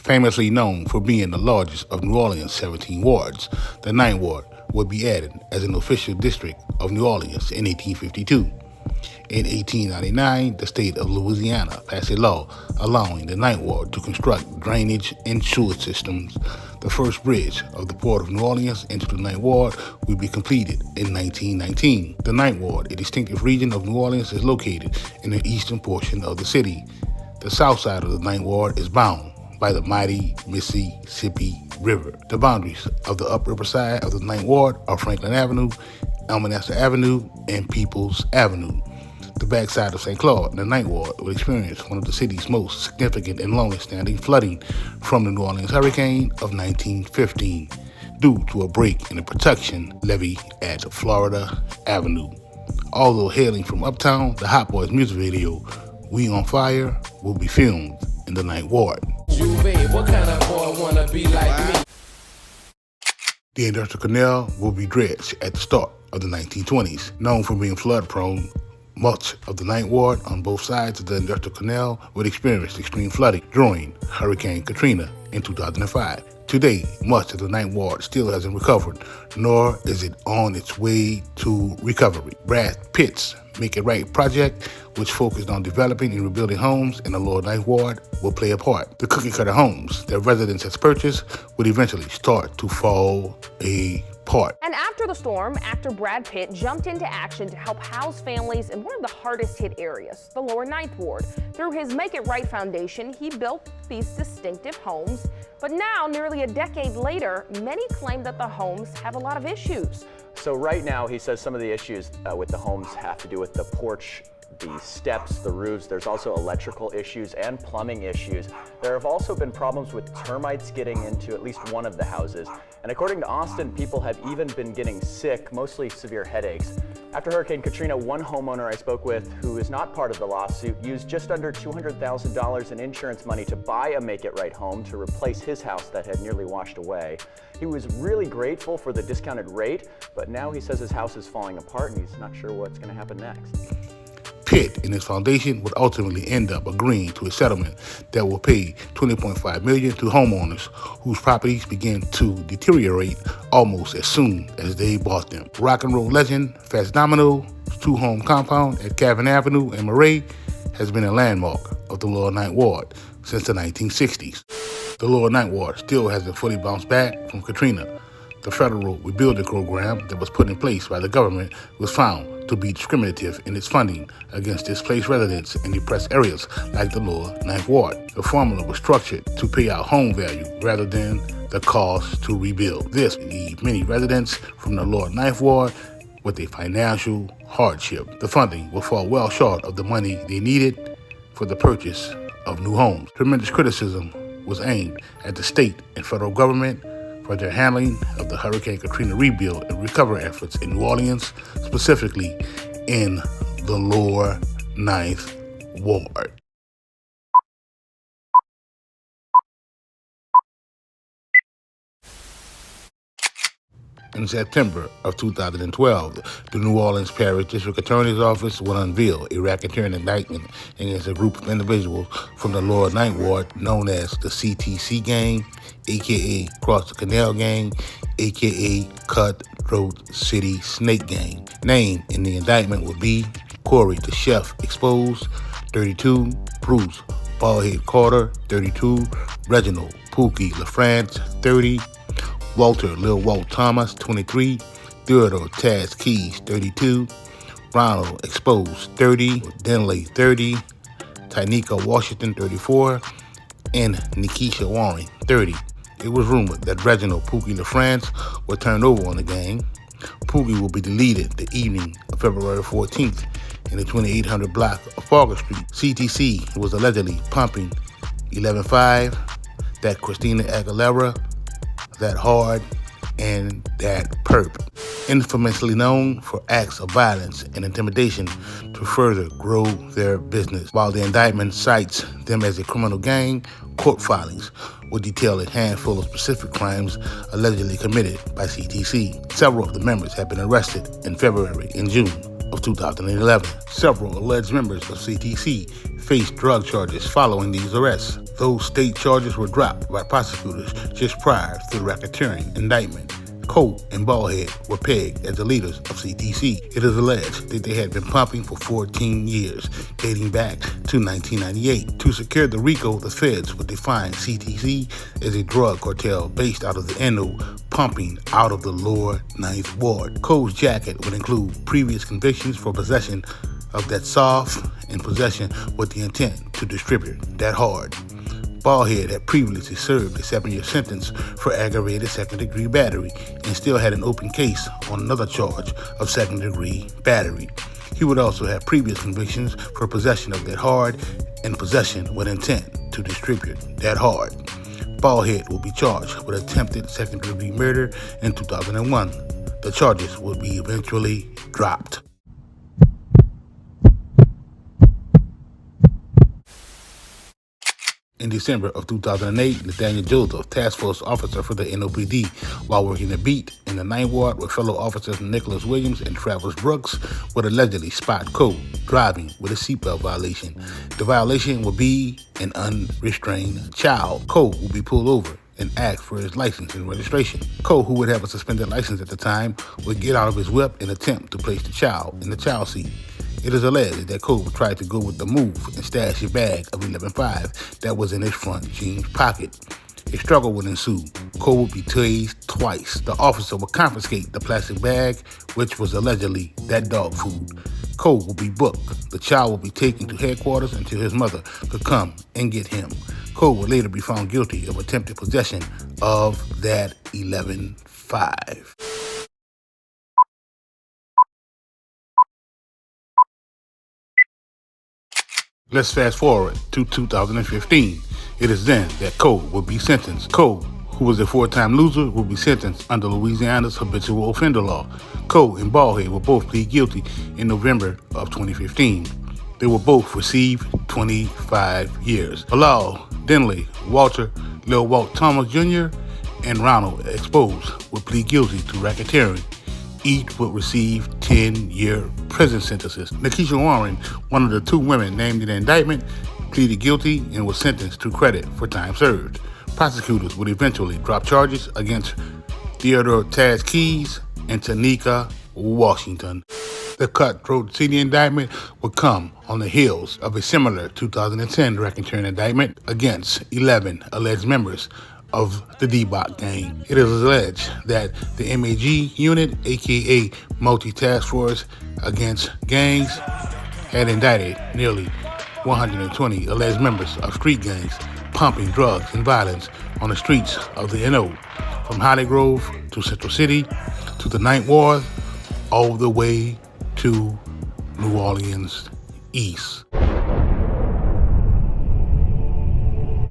Famously known for being the largest of New Orleans' 17 wards, the Ninth Ward would be added as an official district of New Orleans in 1852. In 1899, the state of Louisiana passed a law allowing the Ninth Ward to construct drainage and sewer systems. The first bridge of the Port of New Orleans into the Ninth Ward will be completed in 1919. The Ninth Ward, a distinctive region of New Orleans, is located in the eastern portion of the city. The south side of the Ninth Ward is bound by the mighty Mississippi River. The boundaries of the upriver side of the Ninth Ward are Franklin Avenue, Almanassa Avenue, and Peoples Avenue. The backside of St. Claude, the Ninth Ward, will experience one of the city's most significant and longest-standing flooding from the New Orleans hurricane of 1915 due to a break in the protection levee at Florida Avenue. Although hailing from uptown, the Hot Boys music video, We on Fire, will be filmed in the Ninth Ward. What kind of boy wanna be like me? The Industrial Canal will be dredged at the start of the 1920s. Known for being flood-prone, much of the Ninth Ward on both sides of the Industrial Canal would experience extreme flooding during Hurricane Katrina in 2005. Today, much of the Ninth Ward still hasn't recovered, nor is it on its way to recovery. Brad Pitt's Make It Right project, which focused on developing and rebuilding homes in the Lower Ninth Ward, will play a part. The cookie-cutter homes that residents have purchased would eventually start to fall apart. And after the storm, actor Brad Pitt jumped into action to help house families in one of the hardest hit areas, the Lower Ninth Ward. Through his Make It Right Foundation, he built these distinctive homes. But now, nearly a decade later, many claim that the homes have a lot of issues. So right now, he says some of the issues with the homes have to do with the porch, the steps, the roofs. There's also electrical issues and plumbing issues. There have also been problems with termites getting into at least one of the houses. And according to Austin, people have even been getting sick, mostly severe headaches. After Hurricane Katrina, one homeowner I spoke with, who is not part of the lawsuit, used just under $200,000 in insurance money to buy a Make It Right home to replace his house that had nearly washed away. He was really grateful for the discounted rate, but now he says his house is falling apart and he's not sure what's going to happen next. Pitt and his foundation would ultimately end up agreeing to a settlement that will pay $20.5 million to homeowners whose properties began to deteriorate almost as soon as they bought them. Rock and roll legend Fats Domino's two-home compound at Cavern Avenue and Murray has been a landmark of the Lower Ninth Ward since the 1960s. The Lower Ninth Ward still hasn't fully bounced back from Katrina. The federal rebuilding program that was put in place by the government was found to be discriminative in its funding against displaced residents in depressed areas like the Lower Ninth Ward. The formula was structured to pay out home value rather than the cost to rebuild. This leaves many residents from the Lower Ninth Ward with a financial hardship. The funding will fall well short of the money they needed for the purchase of new homes. Tremendous criticism was aimed at the state and federal government for their handling of the Hurricane Katrina rebuild and recovery efforts in New Orleans, specifically in the Lower Ninth Ward. In September of 2012, the New Orleans Parish District Attorney's Office will unveil a racketeering indictment against a group of individuals from the Lower Ninth Ward known as the CTC Gang, a.k.a. Cross the Canal Gang, a.k.a. Cutthroat City Snake Gang. Named in the indictment would be Corey the Chef Exposed, 32, Bruce Ballhead Carter, 32, Reginald Pookie LaFrance, 30, Walter Lil Walt Thomas, 23, Theodore Taz Keys, 32, Ronald Exposed, 30, Denley, 30, Tynika Washington, 34, and Nikisha Warren, 30. It was rumored that Reginald Pookie LaFrance would turn over on the gang. Pookie will be deleted the evening of February 14th in the 2800 block of Fargo Street. CTC was allegedly pumping 11.5, that Christina Aguilera, that Hard, and that Perp. Infamously known for acts of violence and intimidation to further grow their business. While the indictment cites them as a criminal gang, court filings will detail a handful of specific crimes allegedly committed by CTC. Several of the members have been arrested in February and June of 2011. Several alleged members of CTC faced drug charges following these arrests. Those state charges were dropped by prosecutors just prior to the racketeering indictment. Cole and Ballhead were pegged as the leaders of CTC. It is alleged that they had been pumping for 14 years, dating back to 1998. To secure the RICO, the feds would define CTC as a drug cartel based out of the NO, pumping out of the lower Ninth Ward. Cole's jacket would include previous convictions for possession of that soft and possession with the intent to distribute that hard. Ballhead had previously served a 7-year sentence for aggravated second-degree battery and still had an open case on another charge of second-degree battery. He would also have previous convictions for possession of that hard and possession with intent to distribute that hard. Ballhead will be charged with attempted second-degree murder in 2001. The charges will be eventually dropped. In December of 2008, Nathaniel Joseph, task force officer for the NOPD, while working the beat in the Ninth Ward with fellow officers Nicholas Williams and Travis Brooks, would allegedly spot Cole driving with a seatbelt violation. The violation will be an unrestrained child. Cole will be pulled over and asked for his license and registration. Cole, who would have a suspended license at the time, would get out of his whip and attempt to place the child in the child seat. It is alleged that Cole tried to go with the move and stash a bag of 11.5 that was in his front jeans pocket. A struggle would ensue. Cole would be tased twice. The officer would confiscate the plastic bag, which was allegedly that dog food. Cole will be booked. The child will be taken to headquarters until his mother could come and get him. Cole would later be found guilty of attempted possession of that 11.5. Let's fast forward to 2015. It is then that Cole will be sentenced. Cole, who was a 4-time loser, will be sentenced under Louisiana's habitual offender law. Cole and Ballhead will both plead guilty in November of 2015. They will both receive 25 years. Bilal, Denley, Walter, Lil Walt Thomas Jr., and Ronald Expose will plead guilty to racketeering. Each would receive 10-year prison sentences. Nikisha Warren, one of the 2 women named in the indictment, pleaded guilty and was sentenced to credit for time served. Prosecutors would eventually drop charges against Theodore Taz Keys and Tanika Washington. The cutthroat city indictment would come on the heels of a similar 2010 racketeering indictment against 11 alleged members of the D-Bot gang. It is alleged that the MAG unit, aka Multi-Task Force Against Gangs, had indicted nearly 120 alleged members of street gangs pumping drugs and violence on the streets of the NO, from Holly Grove to Central City to the Ninth Ward, all the way to New Orleans East.